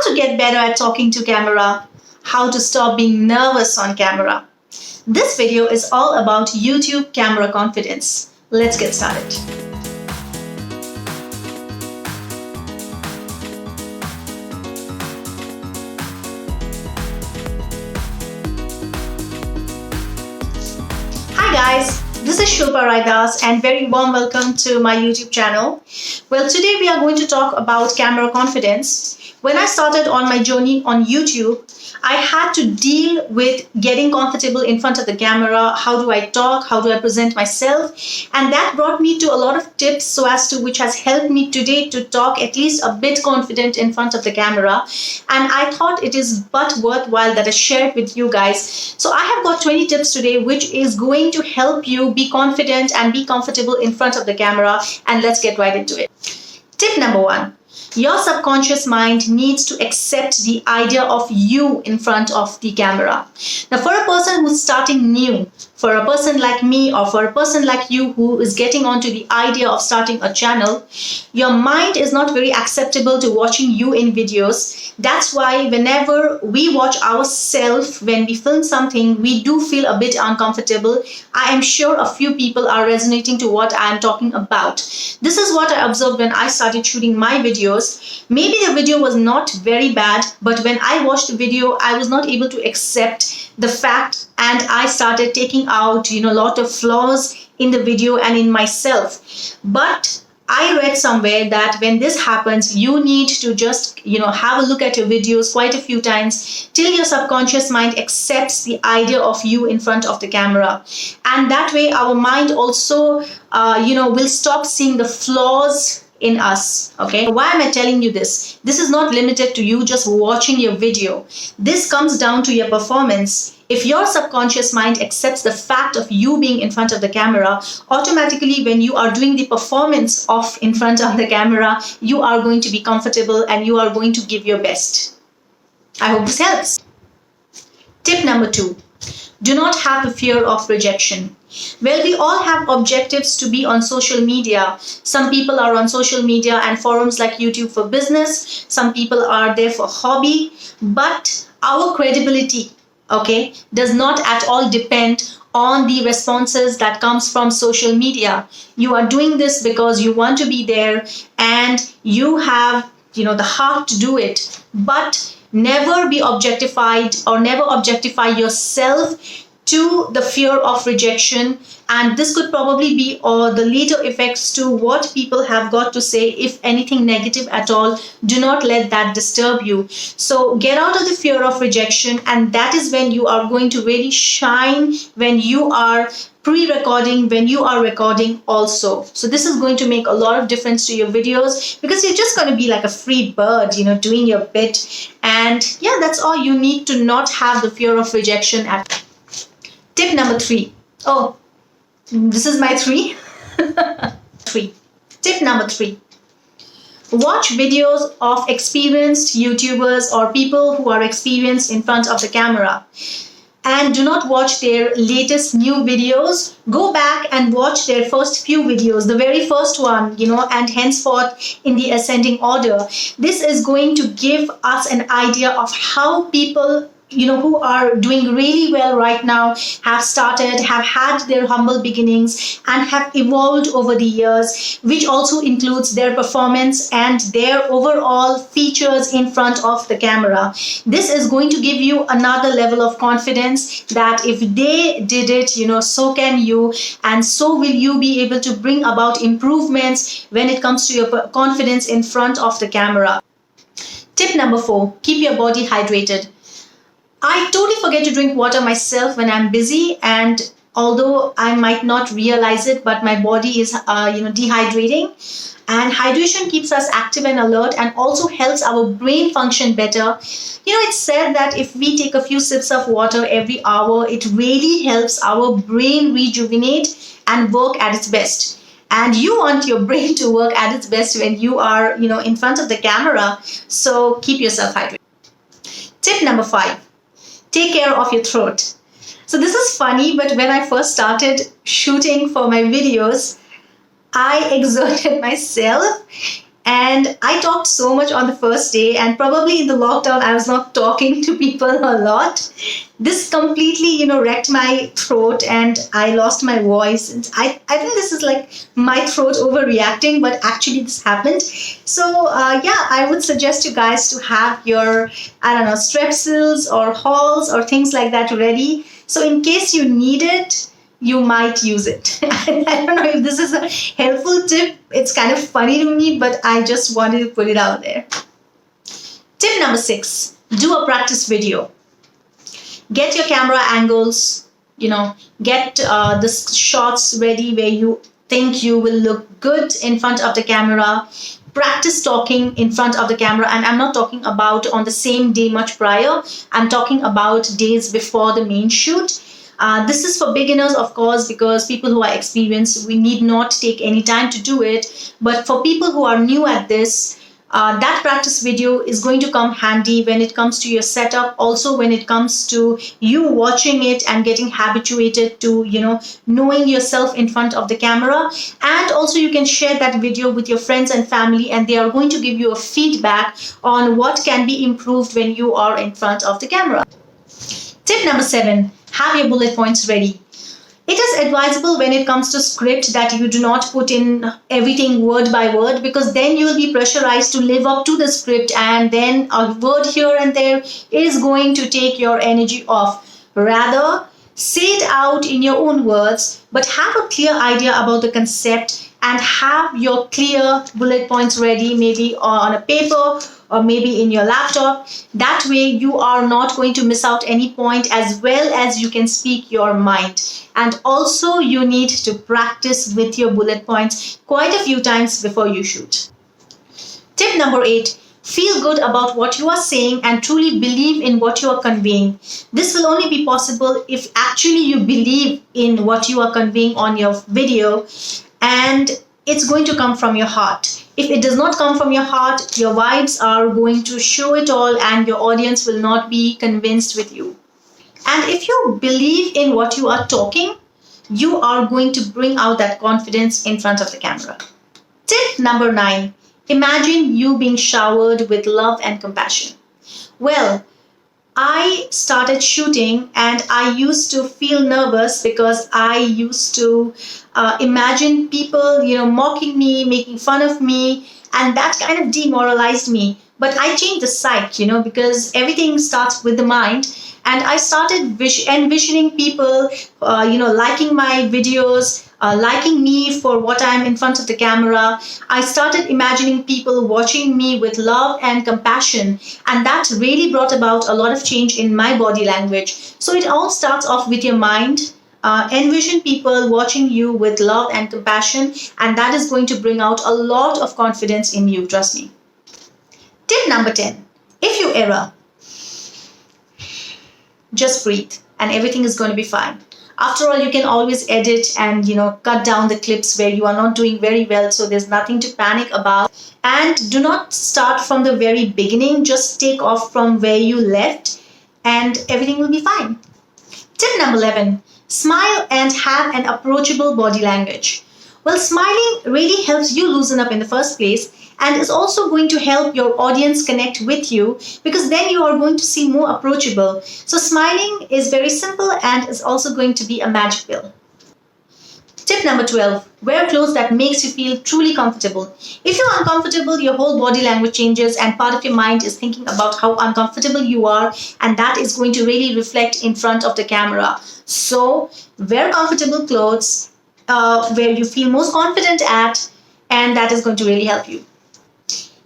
to get better at talking to camera, how to stop being nervous on camera. This video is all about YouTube camera confidence. Let's get started. Hi guys, this is Shilpa Raidas and very warm welcome to my YouTube channel. Well, today we are going to talk about camera confidence. When I started on my journey on YouTube, I had to deal with getting comfortable in front of the camera. How do I talk? How do I present myself? And that brought me to a lot of tips so as to which has helped me today to talk at least a bit confident in front of the camera. And I thought it is but worthwhile that I share it with you guys. So I have got 20 tips today which is going to help you be confident and be comfortable in front of the camera. And let's get right into it. Tip number 1. Your subconscious mind needs to accept the idea of you in front of the camera. Now, for a person who's starting new, for a person like me or for a person like you who is getting onto the idea of starting a channel, your mind is not very acceptable to watching you in videos. That's why whenever we watch ourselves, when we film something, we do feel a bit uncomfortable. I am sure a few people are resonating to what I am talking about. This is what I observed when I started shooting my videos. Maybe the video was not very bad, but when I watched the video, I was not able to accept the fact, and I started taking out, a lot of flaws in the video and in myself. But I read somewhere that when this happens, you need to just, have a look at your videos quite a few times till your subconscious mind accepts the idea of you in front of the camera. And that way our mind also, will stop seeing the flaws in us. Okay, why am I telling you this? This is not limited to you just watching your video. This comes down to your performance. If your subconscious mind accepts the fact of you being in front of the camera, automatically when you are doing the performance of in front of the camera, you are going to be comfortable and you are going to give your best. I hope this helps. Tip number 2. Do not have a fear of rejection. Well, we all have objectives to be on social media. Some people are on social media and forums like YouTube for business. Some people are there for hobby. But our credibility, does not at all depend on the responses that comes from social media. You are doing this because you want to be there and you have, the heart to do it. But never be objectified or never objectify yourself to the fear of rejection, and this could probably be the later effects to what people have got to say. If anything negative at all, do not let that disturb you. So get out of the fear of rejection, and that is when you are going to really shine, when you are pre-recording, when you are recording also. So this is going to make a lot of difference to your videos because you're just going to be like a free bird, doing your bit. And yeah, that's all you need to not have the fear of rejection. Tip number 3. Oh, this is my 3. 3. Tip number 3. Watch videos of experienced YouTubers or people who are experienced in front of the camera. And do not watch their latest new videos. Go back and watch their first few videos, the very first one, and henceforth in the ascending order. This is going to give us an idea of how people who are doing really well right now have had their humble beginnings and have evolved over the years, which also includes their performance and their overall features in front of the camera. This is going to give you another level of confidence that if they did it, so can you, and so will you be able to bring about improvements when it comes to your confidence in front of the camera. Tip number 4, keep your body hydrated. I totally forget to drink water myself when I'm busy, and although I might not realize it, but my body is dehydrating. And hydration keeps us active and alert and also helps our brain function better. It's said that if we take a few sips of water every hour, it really helps our brain rejuvenate and work at its best. And you want your brain to work at its best when you are, in front of the camera. So keep yourself hydrated. Tip number 5. Take care of your throat. So this is funny, but when I first started shooting for my videos, I exerted myself And I talked so much on the first day, and probably in the lockdown, I was not talking to people a lot. This completely, wrecked my throat, and I lost my voice. And I think this is like my throat overreacting, but actually this happened. So, yeah, I would suggest you guys to have your, I don't know, strepsils or halls or things like that ready. So, in case you need it, you might use it. I don't know if this is a helpful tip. It's kind of funny to me, but I just wanted to put it out there. Tip number 6, do a practice video. Get your camera angles, get the shots ready where you think you will look good in front of the camera. Practice talking in front of the camera, and I'm not talking about on the same day much prior. I'm talking about days before the main shoot. This is for beginners, of course, because people who are experienced, we need not take any time to do it. But for people who are new at this, that practice video is going to come handy when it comes to your setup. Also, when it comes to you watching it and getting habituated to, knowing yourself in front of the camera. And also you can share that video with your friends and family, and they are going to give you a feedback on what can be improved when you are in front of the camera. Tip number 7, have your bullet points ready. It is advisable when it comes to script that you do not put in everything word by word, because then you will be pressurized to live up to the script, and then a word here and there is going to take your energy off. Rather, say it out in your own words, but have a clear idea about the concept and have your clear bullet points ready, maybe on a paper or maybe in your laptop. That way you are not going to miss out any point, as well as you can speak your mind. And also you need to practice with your bullet points quite a few times before you shoot. Tip number 8, feel good about what you are saying and truly believe in what you are conveying. This will only be possible if actually you believe in what you are conveying on your video, and it's going to come from your heart. If it does not come from your heart, your vibes are going to show it all, and your audience will not be convinced with you. And if you believe in what you are talking, you are going to bring out that confidence in front of the camera. Tip number 9, imagine you being showered with love and compassion. Well, I started shooting and I used to feel nervous because I used to imagine people, mocking me, making fun of me, and that kind of demoralized me. But I changed the psyche, because everything starts with the mind. And I started envisioning people, liking my videos, liking me for what I'm in front of the camera. I started imagining people watching me with love and compassion, and that really brought about a lot of change in my body language. So it all starts off with your mind. Envision people watching you with love and compassion, and that is going to bring out a lot of confidence in you, trust me. Tip number 10, if you err, just breathe and everything is going to be fine. After all, you can always edit and cut down the clips where you are not doing very well, so there's nothing to panic about. And do not start from the very beginning, just take off from where you left and everything will be fine. Tip number 11, smile and have an approachable body language. Well, smiling really helps you loosen up in the first place, and is also going to help your audience connect with you, because then you are going to seem more approachable. So smiling is very simple and is also going to be a magic pill. Tip number 12, wear clothes that makes you feel truly comfortable. If you're uncomfortable, your whole body language changes and part of your mind is thinking about how uncomfortable you are, and that is going to really reflect in front of the camera. So wear comfortable clothes where you feel most confident at, and that is going to really help you.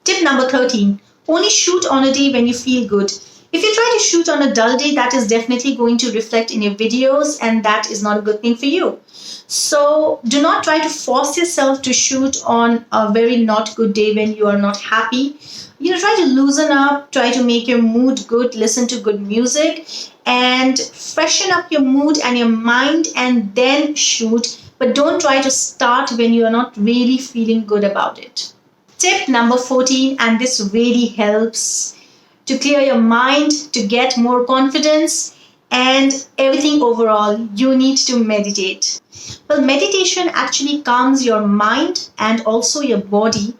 Tip number 13, only shoot on a day when you feel good. If you try to shoot on a dull day, that is definitely going to reflect in your videos, and that is not a good thing for you. So do not try to force yourself to shoot on a very not good day when you are not happy. Try to loosen up, try to make your mood good, listen to good music, and freshen up your mood and your mind, and then shoot. But don't try to start when you are not really feeling good about it. Tip number 14, and this really helps to clear your mind, to get more confidence, and everything overall, you need to meditate. Well, meditation actually calms your mind and also your body,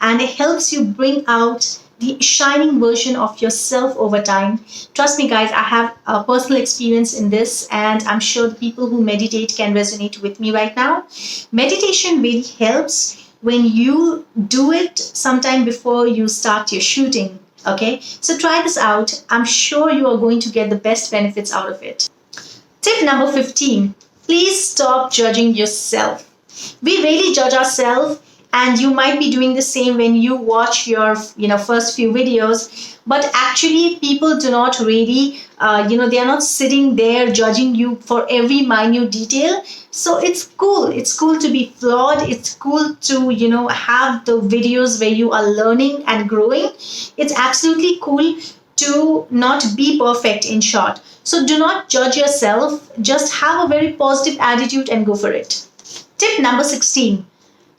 and it helps you bring out the shining version of yourself over time. Trust me, guys, I have a personal experience in this, and I'm sure the people who meditate can resonate with me right now. Meditation really helps when you do it sometime before you start your shooting. Okay, so try this out. I'm sure you are going to get the best benefits out of it. Tip number 15, please stop judging yourself. We really judge ourselves, and you might be doing the same when you watch your first few videos, but actually people do not really they are not sitting there judging you for every minute detail. So it's cool to be flawed. It's cool to have the videos where you are learning and growing. It's absolutely cool to not be perfect, in short. So do not judge yourself, just have a very positive attitude and go for it. Tip number 16,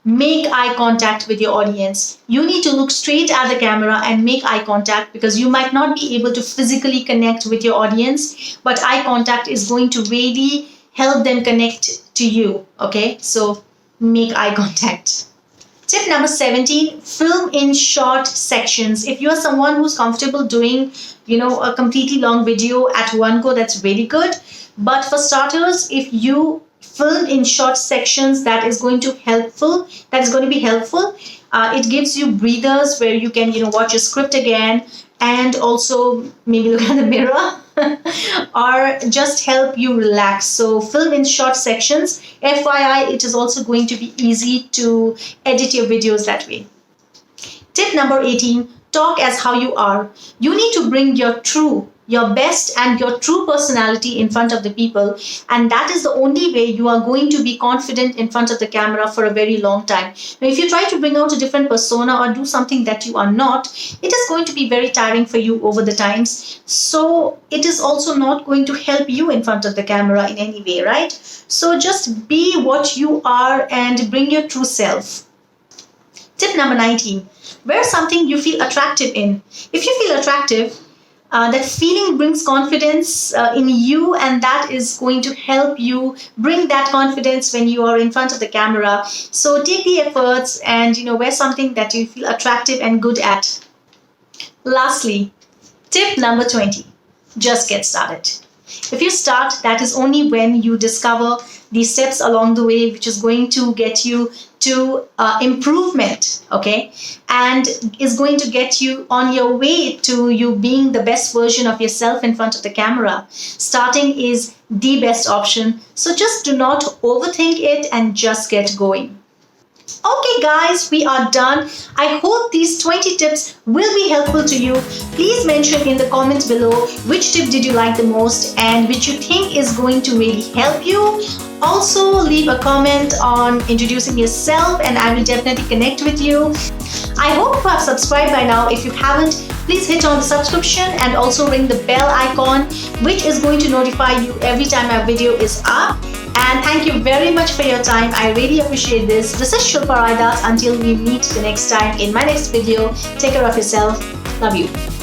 make eye contact with your audience. You need to look straight at the camera and make eye contact, because you might not be able to physically connect with your audience, but eye contact is going to really help them connect to you. Okay, so make eye contact. Tip number 17, film in short sections. If you are someone who's comfortable doing, a completely long video at one go, that's really good. But for starters, if you film in short sections, that is going to be helpful. It gives you breathers where you can watch your script again, and also maybe look at the mirror or just help you relax. So film in short sections. FYI, it is also going to be easy to edit your videos that way. Tip number 18, talk as how you are. You need to bring your best and your true personality in front of the people, and that is the only way you are going to be confident in front of the camera for a very long time. Now, if you try to bring out a different persona or do something that you are not, it is going to be very tiring for you over the times. So it is also not going to help you in front of the camera in any way, right? So just be what you are and bring your true self. Tip number 19, wear something you feel attractive in. If you feel attractive, that feeling brings confidence in you, and that is going to help you bring that confidence when you are in front of the camera. So take the efforts and wear something that you feel attractive and good at. Lastly, tip number 20, just get started. If you start, that is only when you discover the steps along the way which is going to get you to improvement, okay, and is going to get you on your way to you being the best version of yourself in front of the camera. Starting is the best option, so just do not overthink it and just get going. Okay guys, we are done. I hope these 20 tips will be helpful to you. Please mention in the comments below which tip did you like the most and which you think is going to really help you. Also leave a comment on introducing yourself and I will definitely connect with you. I hope you have subscribed by now. If you haven't, please hit on the subscription and also ring the bell icon, which is going to notify you every time my video is up. And thank you very much for your time. I really appreciate this. This is Shilpa Raidas. Until we meet the next time in my next video, take care of yourself. Love you.